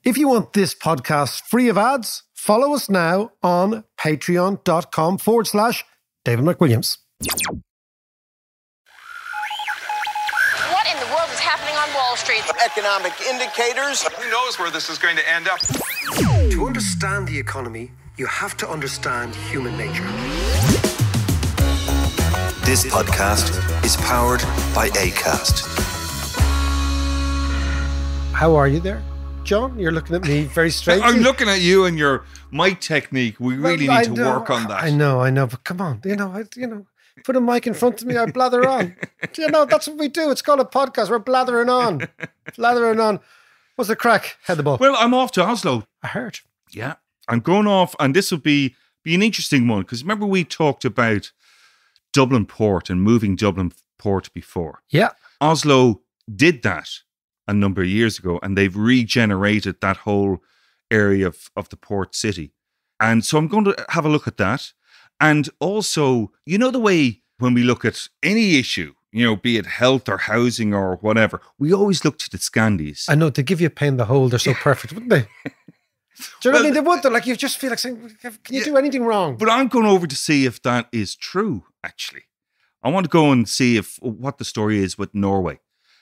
If you want this podcast free of ads, follow us now on patreon.com/David McWilliams. What in the world is happening on Wall Street? Economic indicators. Who knows where this is going to end up? To understand the economy, you have to understand human nature. This podcast is powered by Acast. How are you there, John? You're looking at me very strangely. I'm looking at you and your mic technique. We really need to work on that. I know, but come on. Put a mic in front of me, I blather on. That's what we do. It's called a podcast. We're blathering on. What's the crack? Head the ball. Well, I'm off to Oslo. I heard. Yeah, I'm going off, and this will be an interesting one, because remember we talked about Dublin Port and moving Dublin Port before. Yeah. Oslo did that a number of years ago, and they've regenerated that whole area of the port city. And so I'm going to have a look at that. And also, the way when we look at any issue, be it health or housing or whatever, we always look to the Scandies. I know, they give you a pain in the hole. They're so perfect, wouldn't they? Do you know what I mean? They would. They're like, you just feel like saying, can you do anything wrong? But I'm going over to see if that is true, actually. I want to go and see what the story is with Norway,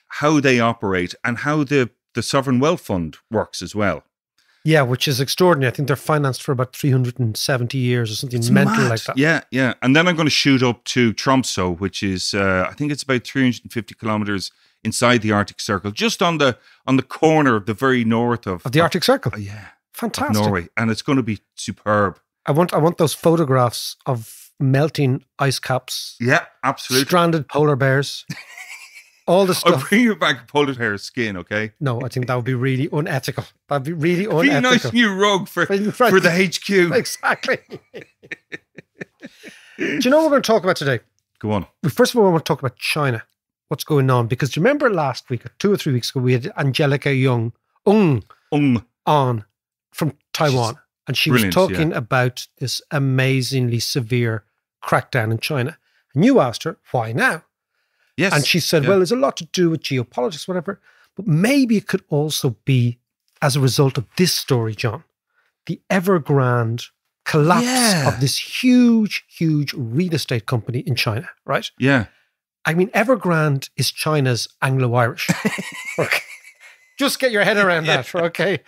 how they operate, and how the Sovereign Wealth Fund works as well. Yeah, which is extraordinary. I think they're financed for about 370 years or something mental like that. Yeah. And then I'm going to shoot up to Tromsø, which is, I think it's about 350 kilometers inside the Arctic Circle, just on the corner of the very north of the Arctic Circle. Yeah. Fantastic. Of Norway. And it's going to be superb. I want those photographs of melting ice caps. Yeah, absolutely. Stranded polar bears. All the stuff. I'll bring you back a polar bear skin, okay? No, I think that would be really unethical. That'd be really unethical. Be a nice new rug for the HQ. Exactly. Do you know what we're going to talk about today? Go on. First of all, I want to talk about China. What's going on? Because do you remember last week, or 2 or 3 weeks ago, we had Angelica Ung on from Taiwan. And she was talking about this amazingly severe crackdown in China. And you asked her, why now? Yes. And she said, well, there's a lot to do with geopolitics, whatever. But maybe it could also be as a result of this story, John. The Evergrande collapse of this huge, huge real estate company in China, right? Yeah. I mean, Evergrande is China's Anglo-Irish. Okay. Just get your head around that, okay?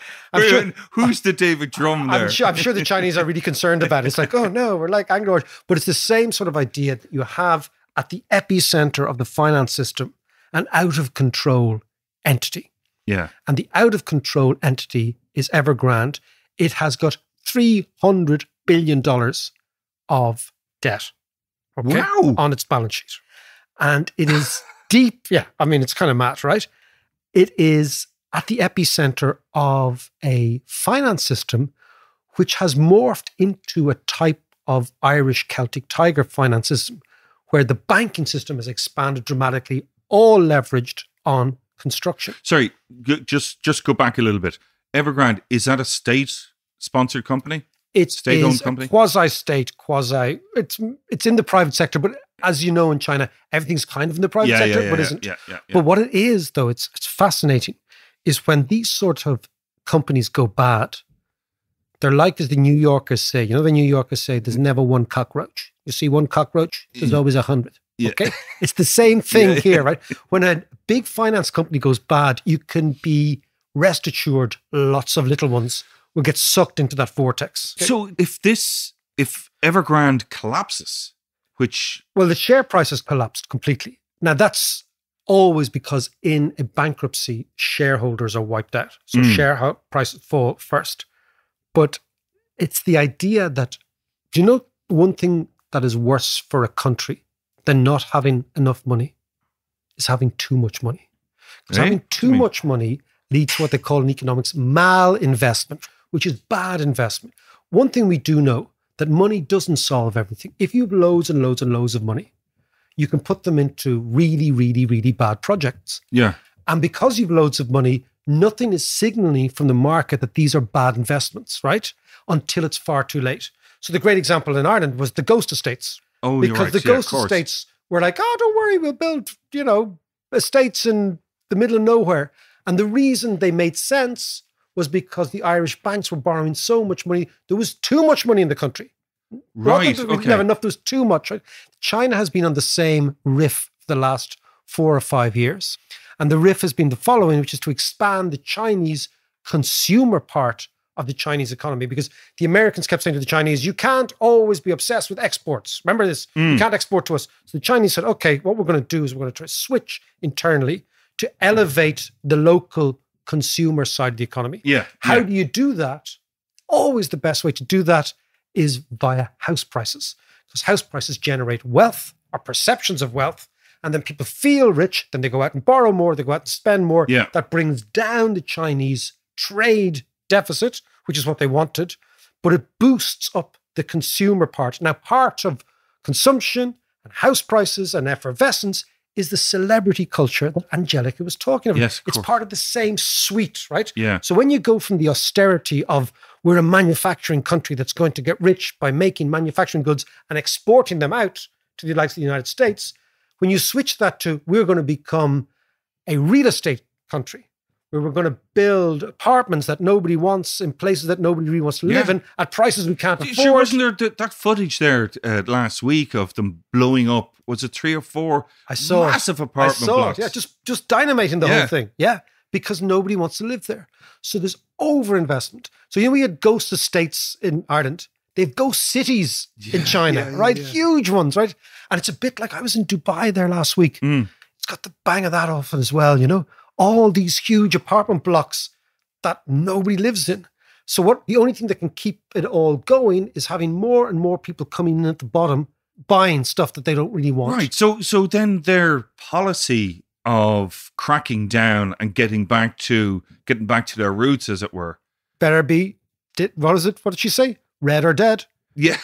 Who's the David Drum there? I'm sure the Chinese are really concerned about it. It's like, oh no, we're like Anglo-Irish. But it's the same sort of idea that you have at the epicenter of the finance system, an out-of-control entity. Yeah. And the out-of-control entity is Evergrande. It has got $300 billion of debt on its balance sheet. And it is deep. Yeah, I mean, it's kind of mad, right? It is at the epicenter of a finance system which has morphed into a type of Irish Celtic Tiger finance system, where the banking system has expanded dramatically, all leveraged on construction. Sorry, just go back a little bit. Evergrande, is that a state-sponsored company? It's state-owned company? Quasi-state, it's in the private sector, but as you know in China, everything's kind of in the private sector, but isn't. Yeah. But what it is, though, it's fascinating, is when these sort of companies go bad, they're like, as the New Yorkers say, the New Yorkers say, there's never one cockroach. You see one cockroach, there's always 100. Okay? It's the same thing here, right? When a big finance company goes bad, you can be rest assured lots of little ones will get sucked into that vortex. Okay? So if Evergrande collapses, well, the share price has collapsed completely. Now, that's always because in a bankruptcy, shareholders are wiped out. So share prices fall first. But it's the idea that, do you know one thing that is worse for a country than not having enough money is having too much money. Because having too much money leads to what they call in economics malinvestment, which is bad investment. One thing we do know, that money doesn't solve everything. If you have loads and loads and loads of money, you can put them into really, really, really bad projects. Yeah. And because you've loads of money, nothing is signaling from the market that these are bad investments, right? Until it's far too late. So the great example in Ireland was the ghost estates. Oh, because you're right. The ghost estates were like, oh, don't worry, we'll build, estates in the middle of nowhere. And the reason they made sense was because the Irish banks were borrowing so much money. There was too much money in the country. Right. We didn't have enough. There was too much. Right? China has been on the same riff for the last 4 or 5 years. And the riff has been the following, which is to expand the Chinese consumer part of the Chinese economy, because the Americans kept saying to the Chinese, you can't always be obsessed with exports. Remember this, you can't export to us. So the Chinese said, okay, what we're going to do is we're going to try to switch internally to elevate the local consumer side of the economy. Yeah. How do you do that? Always the best way to do that is via house prices, because house prices generate wealth or perceptions of wealth. And then people feel rich, then they go out and borrow more, they go out and spend more. Yeah. That brings down the Chinese trade deficit, which is what they wanted, but it boosts up the consumer part. Now, part of consumption and house prices and effervescence is the celebrity culture that Angelica was talking about. Yes, of it's course. part of the same suite, right? Yeah. So when you go from the austerity of we're a manufacturing country that's going to get rich by making manufacturing goods and exporting them out to the likes of the United States, when you switch that to we're going to become a real estate country, where we're going to build apartments that nobody wants in places that nobody really wants to live in at prices we can't afford. Sure, wasn't there that footage there last week of them blowing up? Was it 3 or 4 massive apartment blocks? Yeah, just dynamiting the whole thing. Yeah, because nobody wants to live there. So there's overinvestment. So we had ghost estates in Ireland. They have ghost cities in China, right? Yeah. Huge ones, right? And it's a bit like I was in Dubai there last week. It's got the bang of that often as well, all these huge apartment blocks that nobody lives in. So the only thing that can keep it all going is having more and more people coming in at the bottom, buying stuff that they don't really want. Right. So then their policy of cracking down and getting back to their roots, as it were. Better be, what did she say? Red or dead. Yeah.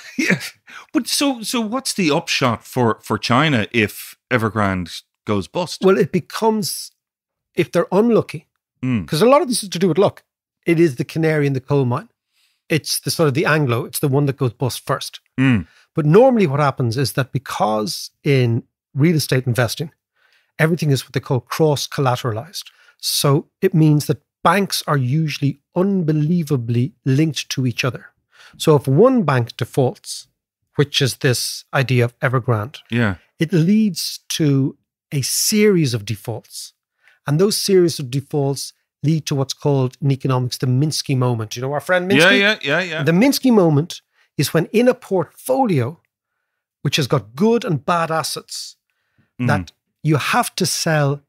But so what's the upshot for China if Evergrande goes bust? Well, it becomes, if they're unlucky, because a lot of this is to do with luck, it is the canary in the coal mine. It's the sort of the Anglo, it's the one that goes bust first. But normally what happens is that because in real estate investing, everything is what they call cross-collateralized. So it means that banks are usually unbelievably linked to each other. So if one bank defaults, which is this idea of Evergrande, it leads to a series of defaults. And those series of defaults lead to what's called in economics the Minsky moment. You know our friend Minsky? Yeah. The Minsky moment is when in a portfolio, which has got good and bad assets, that you have to sell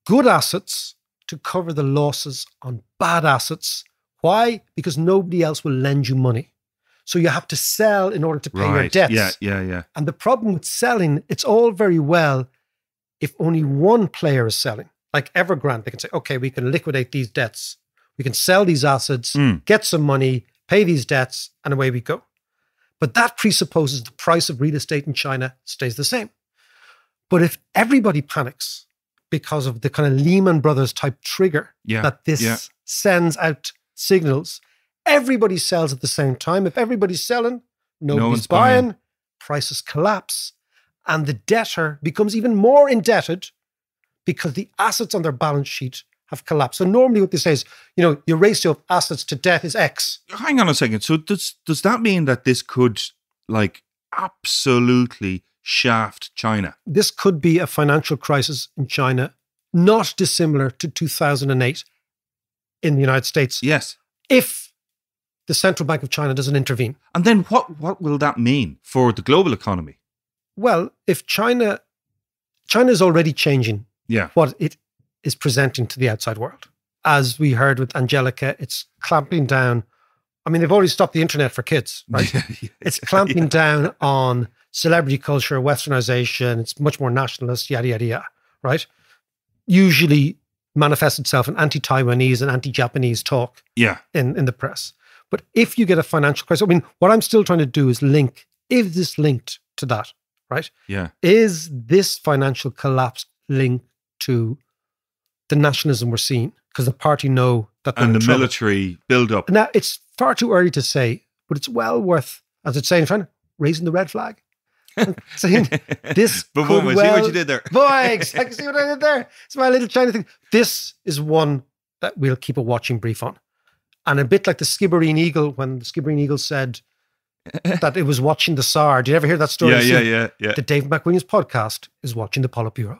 good assets to cover the losses on bad assets. Why? Because nobody else will lend you money. So you have to sell in order to pay your debts. Yeah. And the problem with selling, it's all very well if only one player is selling. Like Evergrande, they can say, okay, we can liquidate these debts. We can sell these assets, get some money, pay these debts, and away we go. But that presupposes the price of real estate in China stays the same. But if everybody panics because of the kind of Lehman Brothers type trigger that this sends out signals, everybody sells at the same time. If everybody's selling, nobody's buying, prices collapse, and the debtor becomes even more indebted because the assets on their balance sheet have collapsed. So normally what they say is, your ratio of assets to debt is X. Hang on a second. So does that mean that this could absolutely shaft China? This could be a financial crisis in China, not dissimilar to 2008 in the United States. Yes. If the Central Bank of China doesn't intervene. And then what will that mean for the global economy? Well, if China is already changing what it is presenting to the outside world. As we heard with Angelica, it's clamping down. I mean, they've already stopped the internet for kids, right? It's clamping down on celebrity culture, westernization. It's much more nationalist, yada, yada, yada, right? Usually manifests itself in anti-Taiwanese and anti-Japanese talk in the press. But if you get a financial crisis, I mean, what I'm still trying to do is is this linked to that, right? Yeah. Is this financial collapse linked to the nationalism we're seeing? Because the party know that they're and in the trouble. military build-up. Now, it's far too early to say, but it's well worth, as it's saying, raising the red flag. Saying this But could see well, what you did there. Boy, exactly. See what I did there? It's my little China thing. This is one that we'll keep a watching brief on. And a bit like the Skibbereen Eagle, when the Skibbereen Eagle said that it was watching the SAR. Did you ever hear that story? Yeah. The David McWilliams podcast is watching the Politburo.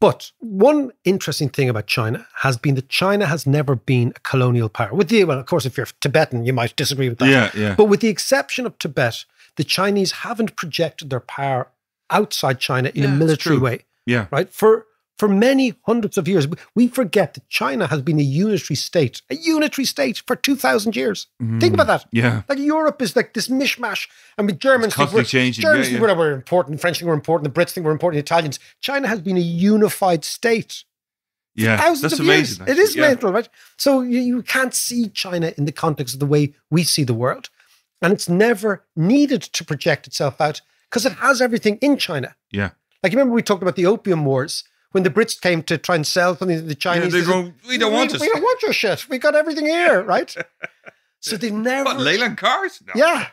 But one interesting thing about China has been that China has never been a colonial power. Well, of course, if you're Tibetan, you might disagree with that. Yeah. But with the exception of Tibet, the Chinese haven't projected their power outside China in a military way. Yeah. Right? For many hundreds of years, we forget that China has been a unitary state for 2,000 years. Think about that. Yeah. Like Europe is like this mishmash. I mean, Germans think constantly changing. think we're important. French think we're important. The Brits think we're important. The Italians. China has been a unified state. Yeah. Thousands That's of amazing. years. It is mental, right? So you can't see China in the context of the way we see the world. And it's never needed to project itself out because it has everything in China. Yeah. Like, you remember we talked about the Opium Wars? When the Brits came to try and sell something to the Chinese, they go, we don't want it. We don't want your shit. We got everything here, right? So they never... What, Leyland cars? No. Yeah.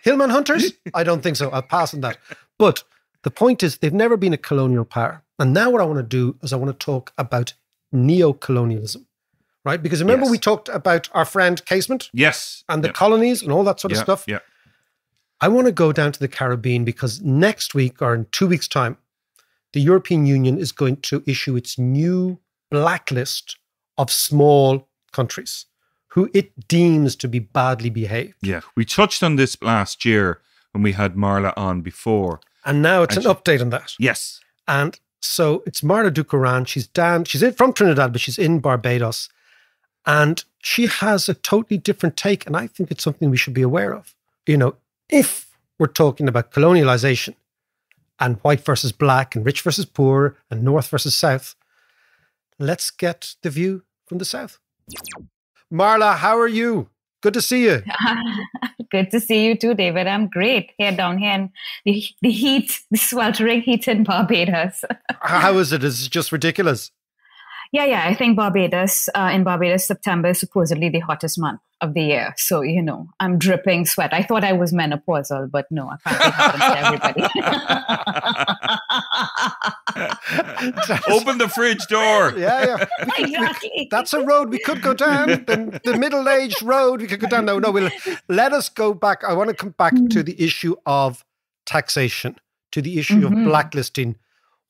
Hillman Hunters? I don't think so. I'll pass on that. But the point is, they've never been a colonial power. And now what I want to do is I want to talk about neo-colonialism, right? Because remember we talked about our friend Casement? Yes. And the colonies and all that sort of stuff? Yeah. I want to go down to the Caribbean because next week or in 2 weeks' time, the European Union is going to issue its new blacklist of small countries who it deems to be badly behaved. Yeah. We touched on this last year when we had Marla on before. And now it's an update on that. Yes. And so it's Marla Ducoran. She's from Trinidad, but she's in Barbados. And she has a totally different take. And I think it's something we should be aware of. You know, if we're talking about colonialization, and white versus black, and rich versus poor, and north versus south. Let's get the view from the south. Marla, how are you? Good to see you. Good to see you too, David. I'm great here down here in the heat, the sweltering heat in Barbados. How is it? Is it just ridiculous? Yeah. I think in Barbados, September is supposedly the hottest month of the year. So, you know, I'm dripping sweat. I thought I was menopausal, but no, apparently it happens to everybody. Open the fridge door. Yeah. Exactly. That's a road we could go down. The middle-aged road we could go down. No, let us go back. I want to come back to the issue of taxation, to the issue of blacklisting.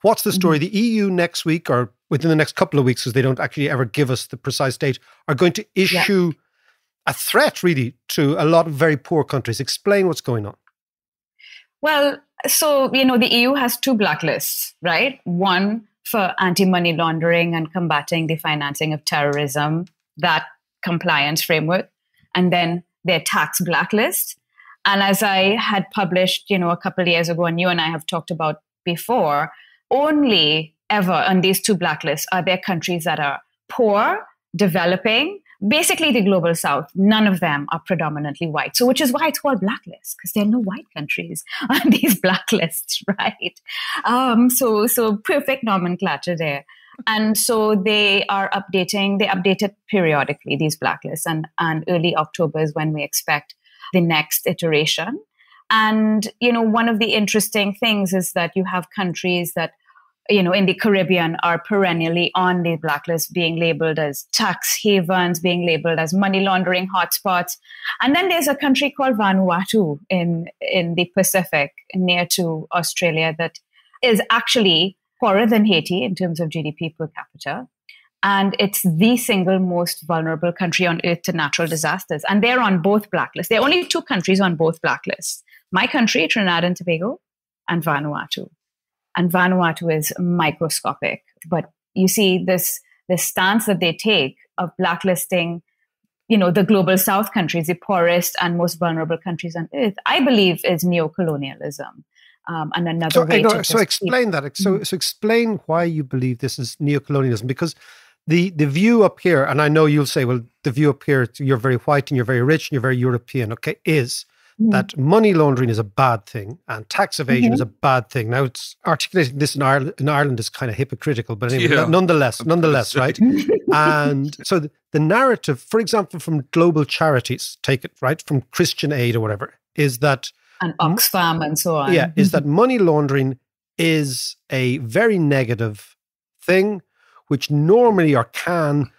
What's the story? The EU next week, or within the next couple of weeks, because they don't actually ever give us the precise date, are going to issue a threat, really, to a lot of very poor countries. Explain what's going on. Well, so, you know, the EU has two blacklists, right? One for anti-money laundering and combating the financing of terrorism, that compliance framework, and then their tax blacklist. And as I had published, you know, a couple of years ago, and you and I have talked about before, only ever on these two blacklists are there countries that are poor, developing, basically the global south. None of them are predominantly white. So which is why it's called blacklist, because there are no white countries on these blacklists, right? So perfect nomenclature there. And so they update it periodically, these blacklists. And early October is when we expect the next iteration. And, you know, one of the interesting things is that you have countries that, you know, in the Caribbean are perennially on the blacklist, being labeled as tax havens, being labeled as money laundering hotspots. And then there's a country called Vanuatu in the Pacific, near to Australia, that is actually poorer than Haiti in terms of GDP per capita. And it's the single most vulnerable country on earth to natural disasters. And they're on both blacklists. There are only two countries on both blacklists. My country, Trinidad and Tobago, and Vanuatu. And Vanuatu is microscopic. But you see this stance that they take of blacklisting, you know, the global south countries, the poorest and most vulnerable countries on earth, I believe is neocolonialism. And another way to so explain that. So explain why you believe this is neocolonialism, because the view up here, and I know you'll say, well, the view up here, you're very white and you're very rich and you're very European, okay, is that money laundering is a bad thing and tax evasion is a bad thing. Now, it's articulating this in Ireland is kind of hypocritical, but anyway, nonetheless, right? And so the narrative, for example, from global charities, take it, right, from Christian Aid or whatever, is that... And Oxfam and so on. Yeah, is that money laundering is a very negative thing, which normally or can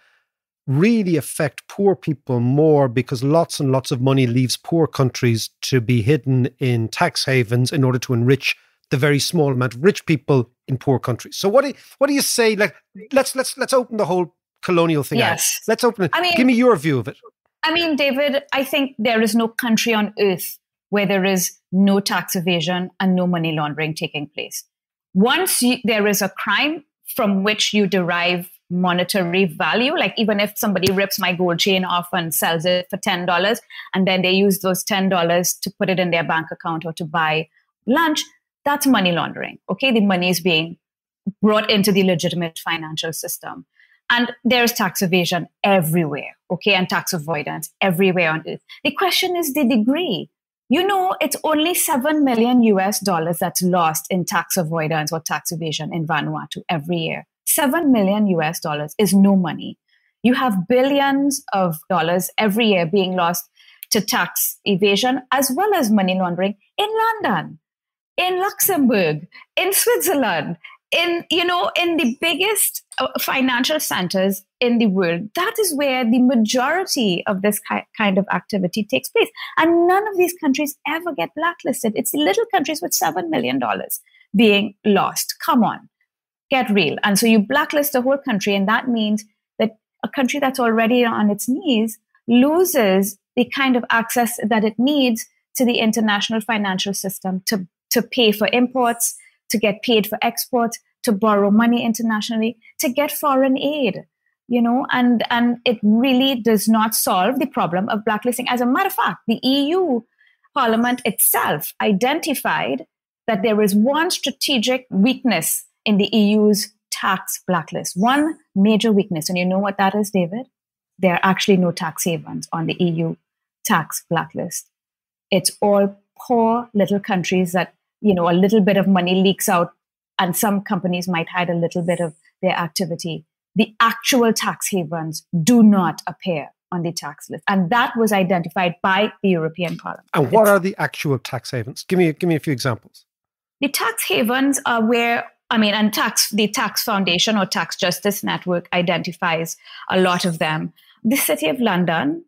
really affect poor people more because lots and lots of money leaves poor countries to be hidden in tax havens in order to enrich the very small amount of rich people in poor countries. So what do you say? Like, let's open the whole colonial thing out. Let's open it. I mean, give me your view of it. I mean, David, I think there is no country on earth where there is no tax evasion and no money laundering taking place. Once there is a crime from which you derive monetary value, like even if somebody rips my gold chain off and sells it for $10, and then they use those $10 to put it in their bank account or to buy lunch, that's money laundering. Okay, the money is being brought into the legitimate financial system. And there's tax evasion everywhere, okay, and tax avoidance everywhere on earth. The question is the degree. You know, it's only $7 million that's lost in tax avoidance or tax evasion in Vanuatu every year. $7 million is no money. You have billions of dollars every year being lost to tax evasion as well as money laundering in London, in Luxembourg, in Switzerland, in the biggest financial centers in the world. That is where the majority of this kind of activity takes place. And none of these countries ever get blacklisted. It's the little countries with $7 million being lost. Come on, get real. And so you blacklist a whole country, and that means that a country that's already on its knees loses the kind of access that it needs to the international financial system to pay for imports, to get paid for export, to borrow money internationally, to get foreign aid, and it really does not solve the problem of blacklisting. As a matter of fact, the EU Parliament itself identified that there is one strategic weakness in the EU's tax blacklist, one major weakness. And you know what that is, David? There are actually no tax havens on the EU tax blacklist. It's all poor little countries that, a little bit of money leaks out and some companies might hide a little bit of their activity. The actual tax havens do not appear on the tax list. And that was identified by the European Parliament. And what are the actual tax havens? Give me a few examples. The tax havens are where, the Tax Foundation or Tax Justice Network identifies a lot of them. The City of London,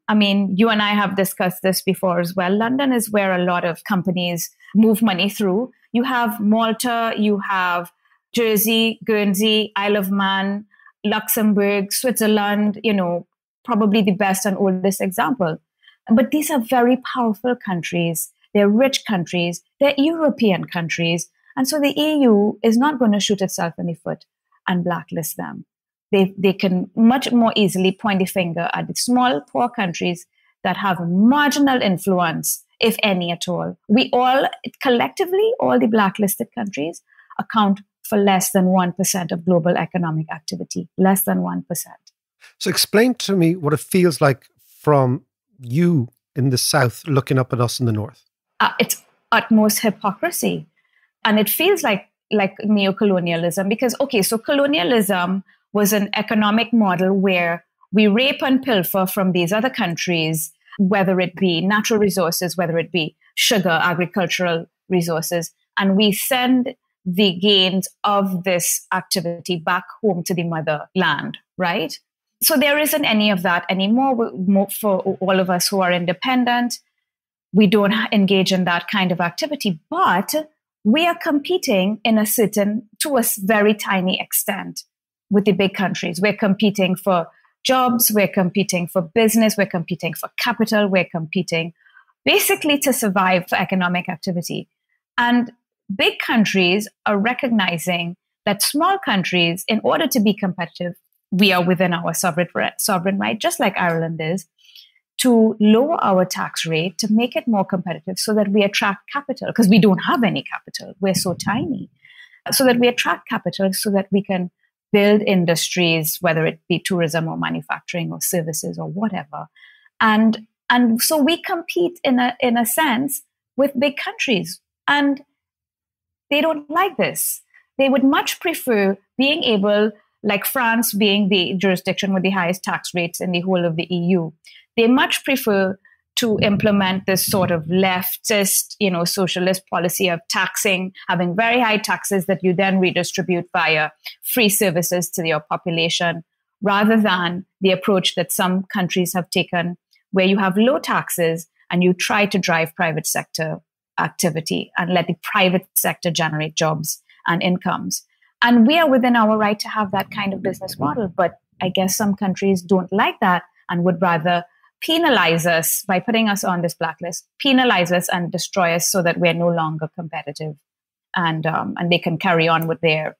you and I have discussed this before as well. London is where a lot of companies move money through. You have Malta, you have Jersey, Guernsey, Isle of Man, Luxembourg, Switzerland, probably the best and oldest example. But these are very powerful countries. They're rich countries. They're European countries. And so the EU is not going to shoot itself in the foot and blacklist them. They can much more easily point the finger at the small, poor countries that have marginal influence, if any at all. We all, collectively, all the blacklisted countries account for less than 1% of global economic activity, less than 1%. So explain to me what it feels like from you in the South looking up at us in the North. It's utmost hypocrisy. And it feels like neocolonialism because, so colonialism was an economic model where we rape and pilfer from these other countries, whether it be natural resources, whether it be sugar, agricultural resources, and we send the gains of this activity back home to the motherland, right? So there isn't any of that anymore. For all of us who are independent, we don't engage in that kind of activity, but we are competing to a very tiny extent with the big countries. We're competing for jobs, we're competing for business, we're competing for capital, we're competing basically to survive for economic activity. And big countries are recognizing that small countries, in order to be competitive, we are within our sovereign right, just like Ireland is, to lower our tax rate, to make it more competitive so that we attract capital, because we don't have any capital. We're so tiny. So that we attract capital so that we can build industries, whether it be tourism or manufacturing or services or whatever. And so we compete in a sense with big countries. And they don't like this. They would much prefer being able, like France being the jurisdiction with the highest tax rates in the whole of the EU, they much prefer to implement this sort of leftist, socialist policy of taxing, having very high taxes that you then redistribute via free services to your population, rather than the approach that some countries have taken, where you have low taxes and you try to drive private sector activity and let the private sector generate jobs and incomes. And we are within our right to have that kind of business model. But I guess some countries don't like that and would rather penalize us by putting us on this blacklist, penalize us and destroy us so that we're no longer competitive. And they can carry on with their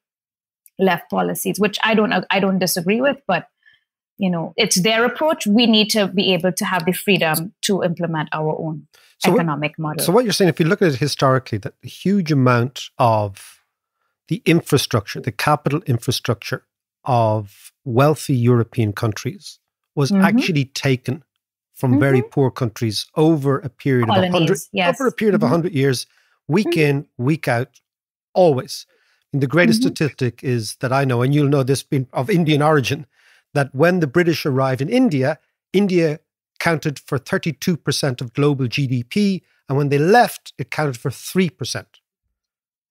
left policies, which I don't disagree with, but it's their approach. We need to be able to have the freedom to implement our own economic model. So what you're saying, if you look at it historically, that a huge amount of the infrastructure, the capital infrastructure of wealthy European countries was actually taken from very poor countries over a period of 100 years, week in, week out, always. And the greatest statistic is that I know, and you'll know this being of Indian origin, that when the British arrived in India, India counted for 32% of global GDP, and when they left, it counted for 3%.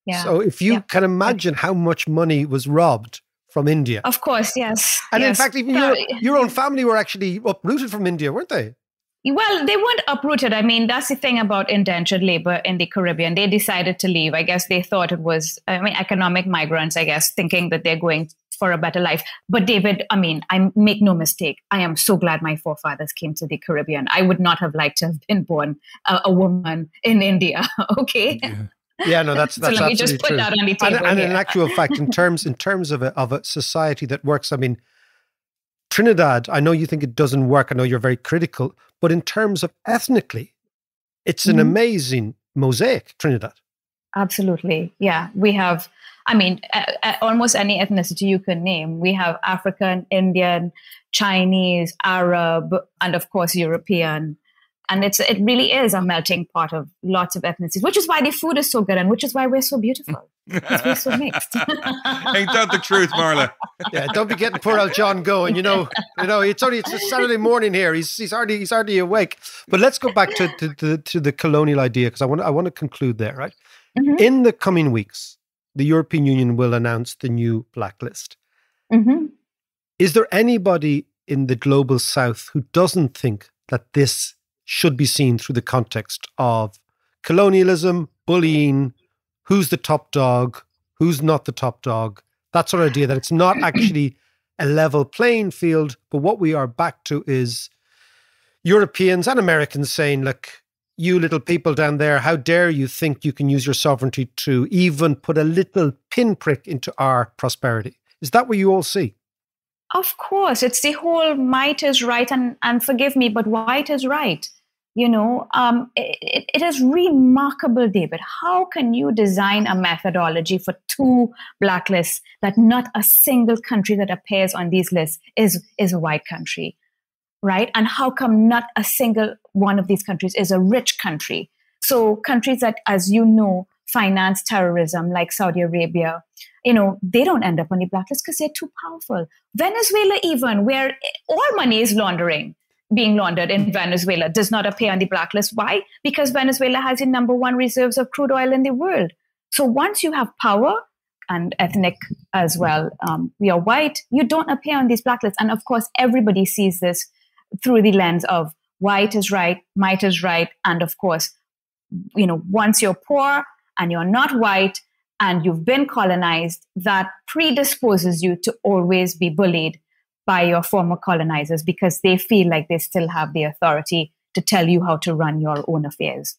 Yeah. So if you can imagine how much money was robbed from India. Of course, yes. And in fact, even your own family were actually uprooted from India, weren't they? Well, they weren't uprooted. I mean, that's the thing about indentured labor in the Caribbean. They decided to leave. I guess they thought it was, economic migrants, I guess, thinking that they're going for a better life. But David, I make no mistake. I am so glad my forefathers came to the Caribbean. I would not have liked to have been born a woman in India. Okay. Yeah, no, that's so let me just put true. that on the table. And in actual fact, in terms of a society that works, Trinidad, I know you think it doesn't work. I know you're very critical, but in terms of ethnically, it's an amazing mosaic, Trinidad. Absolutely. Yeah. We have, almost any ethnicity you can name. We have African, Indian, Chinese, Arab, and of course, European. And it really is a melting pot of lots of ethnicities, which is why the food is so good and which is why we're so beautiful. Because we're so mixed. Ain't that the truth, Marla? Yeah, don't be getting poor old John going. It's a Saturday morning here. He's already awake. But let's go back to the colonial idea, because I want to conclude there, right? Mm-hmm. In the coming weeks, the European Union will announce the new blacklist. Mm-hmm. Is there anybody in the global South who doesn't think that this should be seen through the context of colonialism, bullying, who's the top dog, who's not the top dog, that sort of idea, that it's not actually a level playing field, but what we are back to is Europeans and Americans saying, look, you little people down there, how dare you think you can use your sovereignty to even put a little pinprick into our prosperity? Is that what you all see? Of course, it's the whole might is right and forgive me, but white is right. It is remarkable, David. How can you design a methodology for two blacklists that not a single country that appears on these lists is a white country, right? And how come not a single one of these countries is a rich country? So countries that, as you know, finance terrorism, like Saudi Arabia, they don't end up on the blacklist because they're too powerful. Venezuela, even, where all money is being laundered in Venezuela, does not appear on the blacklist. Why? Because Venezuela has the number one reserves of crude oil in the world. So once you have power, and ethnic as well, we are white, you don't appear on these blacklists. And of course, everybody sees this through the lens of white is right, might is right. And of course, once you're poor and you're not white and you've been colonized, that predisposes you to always be bullied by your former colonizers because they feel like they still have the authority to tell you how to run your own affairs.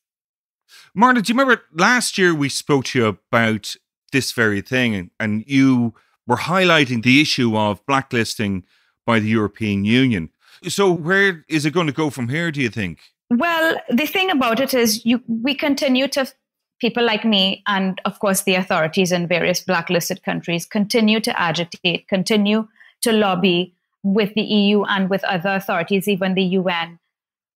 Marla, do you remember last year we spoke to you about this very thing and you were highlighting the issue of blacklisting by the European Union? So where is it going to go from here, do you think? Well, the thing about it is we continue to, people like me and of course the authorities in various blacklisted countries continue to agitate, continue to lobby with the EU and with other authorities, even the UN,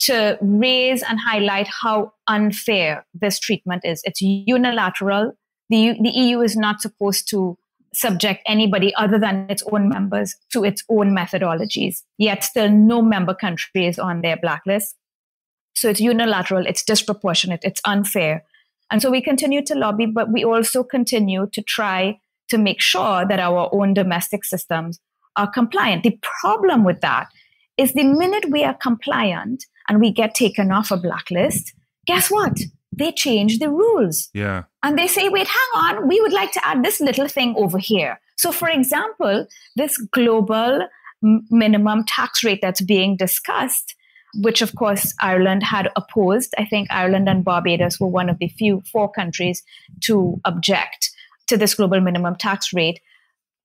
to raise and highlight how unfair this treatment is. It's unilateral. The EU is not supposed to subject anybody other than its own members to its own methodologies, yet still no member country is on their blacklist. So it's unilateral, it's disproportionate, it's unfair. And so we continue to lobby, but we also continue to try to make sure that our own domestic systems are compliant. The problem with that is the minute we are compliant and we get taken off a blacklist, guess what? They change the rules. Yeah. And they say, wait, hang on, we would like to add this little thing over here. So, for example, this global minimum tax rate that's being discussed, which of course Ireland had opposed. I think Ireland and Barbados were one of the few 4 countries to object to this global minimum tax rate.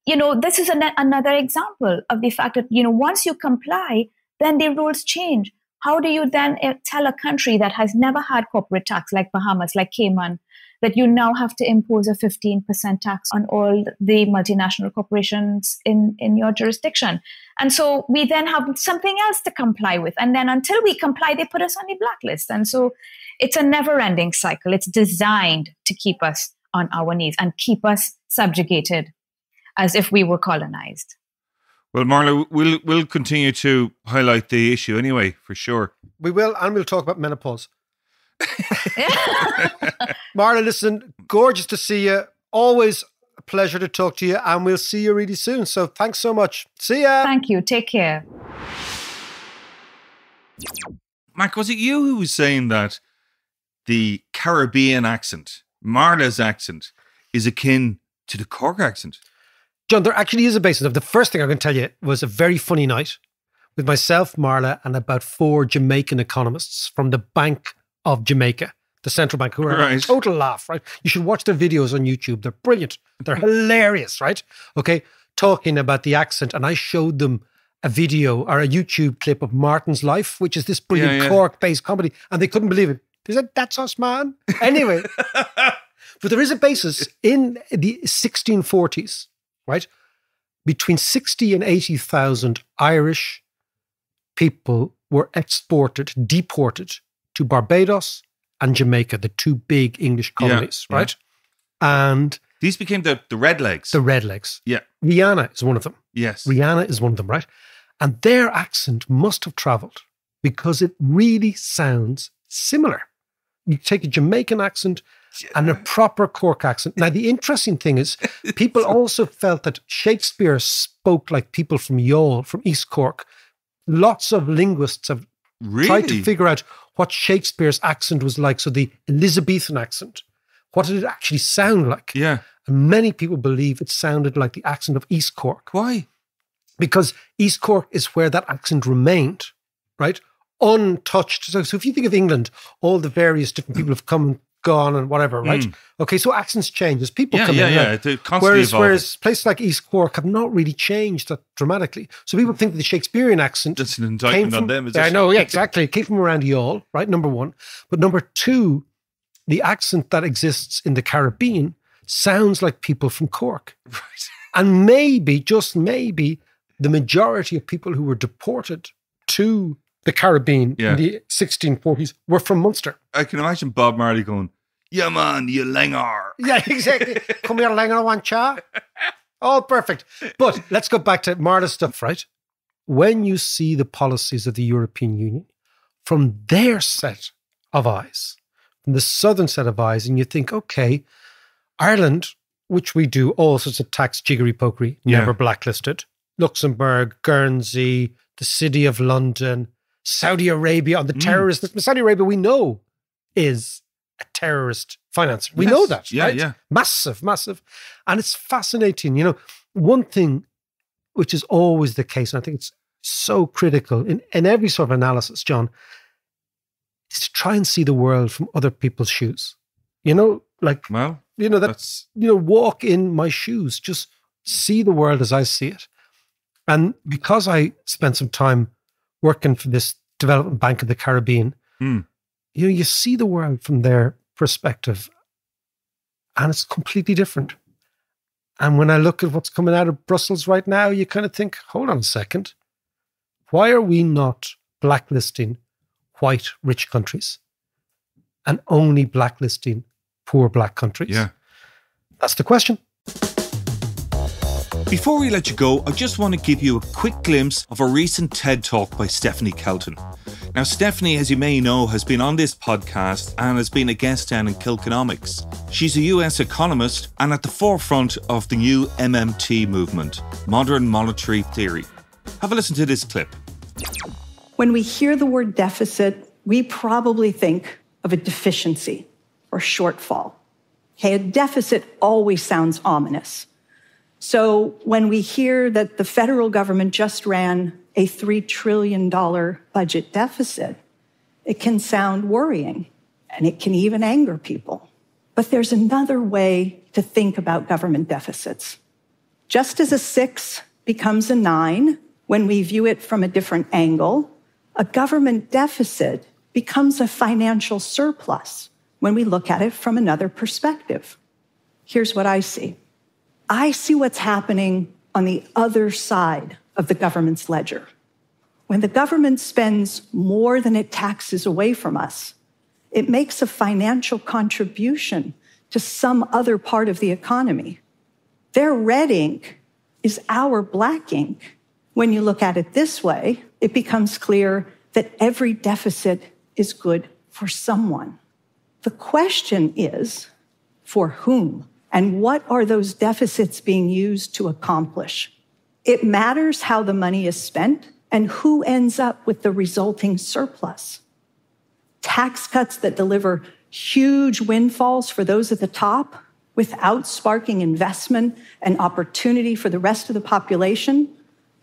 This is another example of the fact that, once you comply, then the rules change. How do you then tell a country that has never had corporate tax, like Bahamas, like Cayman, that you now have to impose a 15% tax on all the multinational corporations in your jurisdiction? And so we then have something else to comply with. And then until we comply, they put us on the blacklist. And so it's a never-ending cycle. It's designed to keep us on our knees and keep us subjugated as if we were colonized. Well, Marla, we'll continue to highlight the issue anyway, for sure. We will, and we'll talk about menopause. Marla, listen, gorgeous to see you. Always a pleasure to talk to you, and we'll see you really soon. So thanks so much. See ya. Thank you. Take care. Mark, was it you who was saying that the Caribbean accent, Marla's accent, is akin to the Cork accent? John, there actually is a basis of. The first thing I can tell you was a very funny night with myself, Marla, and about 4 Jamaican economists from the Bank of Jamaica, the central bank, who are a total laugh, right? You should watch their videos on YouTube. They're brilliant. They're hilarious, right? Okay, talking about the accent. And I showed them a video or a YouTube clip of Martin's Life, which is this brilliant Cork-based comedy. And they couldn't believe it. They said, that's us, man. Anyway, but there is a basis in the 1640s, right? Between 60 and 80,000 Irish people were deported to Barbados and Jamaica, the 2 big English colonies, right? And these became the Redlegs. The Redlegs. Yeah. Rihanna is one of them. Yes. Rihanna is one of them, right? And their accent must have travelled because it really sounds similar. You take a Jamaican accent and a proper Cork accent. Now, the interesting thing is people also felt that Shakespeare spoke like people from Youghal, from East Cork. Lots of linguists have tried to figure out what Shakespeare's accent was like. So the Elizabethan accent, what did it actually sound like? Yeah. And many people believe it sounded like the accent of East Cork. Why? Because East Cork is where that accent remained, right? Untouched. So if you think of England, all the various different people have come and gone and whatever, right? Okay, so accents change as people come in. Yeah, they're constantly evolving. Whereas places like East Cork have not really changed that dramatically. So people think that the Shakespearean accent... That's an indictment on them, is it? I know, yeah, exactly. It came from around Youghal, right? Number 1. But number 2, the accent that exists in the Caribbean sounds like people from Cork. Right. And maybe, just maybe, the majority of people who were deported to the Caribbean in the 1640s were from Munster. I can imagine Bob Marley going, yeah, man, you langar. Yeah, exactly. Come here, langar, one cha. All perfect. But let's go back to Marla's stuff, right? When you see the policies of the European Union from their set of eyes, from the southern set of eyes, and you think, okay, Ireland, which we do all sorts of tax jiggery-pokery, never blacklisted. Luxembourg, Guernsey, the City of London, Saudi Arabia on the terrorists. Saudi Arabia, we know, is a terrorist financer. We know that, right? Yeah. Massive, massive. And it's fascinating. You know, one thing which is always the case, and I think it's so critical in every sort of analysis, John, is to try and see the world from other people's shoes. You know, like, well, you know, that's, you know, walk in my shoes, just see the world as I see it. And because I spent some time working for this development bank of the Caribbean, you know, you see the world from their perspective and it's completely different. And when I look at what's coming out of Brussels right now, you kind of think, hold on a second. Why are we not blacklisting white rich countries and only blacklisting poor black countries? Yeah. That's the question. Before we let you go, I just want to give you a quick glimpse of a recent TED Talk by Stephanie Kelton. Now, Stephanie, as you may know, has been on this podcast and has been a guest down in Kilkenomics. She's a US economist and at the forefront of the new MMT movement, Modern Monetary Theory. Have a listen to this clip. When we hear the word deficit, we probably think of a deficiency or shortfall. Okay, a deficit always sounds ominous. So when we hear that the federal government just ran a $3 trillion budget deficit, it can sound worrying and it can even anger people. But there's another way to think about government deficits. Just as a 6 becomes a 9 when we view it from a different angle, a government deficit becomes a financial surplus when we look at it from another perspective. Here's what I see. I see what's happening on the other side of the government's ledger. When the government spends more than it taxes away from us, it makes a financial contribution to some other part of the economy. Their red ink is our black ink. When you look at it this way, it becomes clear that every deficit is good for someone. The question is, for whom? And what are those deficits being used to accomplish? It matters how the money is spent and who ends up with the resulting surplus. Tax cuts that deliver huge windfalls for those at the top without sparking investment and opportunity for the rest of the population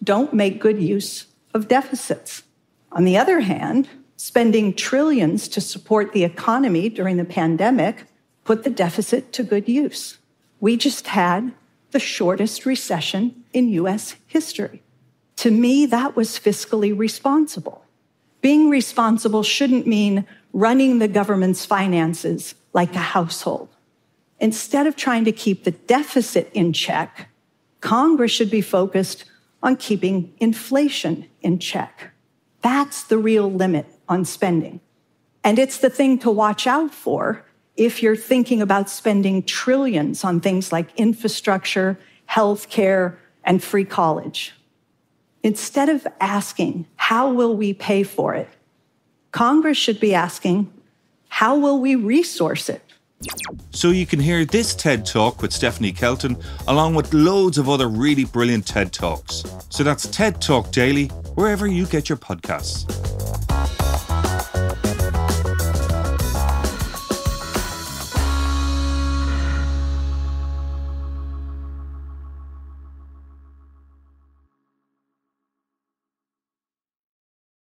don't make good use of deficits. On the other hand, spending trillions to support the economy during the pandemic put the deficit to good use. We just had the shortest recession in US history. To me, that was fiscally responsible. Being responsible shouldn't mean running the government's finances like a household. Instead of trying to keep the deficit in check, Congress should be focused on keeping inflation in check. That's the real limit on spending. And it's the thing to watch out for if you're thinking about spending trillions on things like infrastructure, healthcare, and free college. Instead of asking, how will we pay for it? Congress should be asking, how will we resource it? So you can hear this TED Talk with Stephanie Kelton, along with loads of other really brilliant TED Talks. So that's TED Talk Daily, wherever you get your podcasts.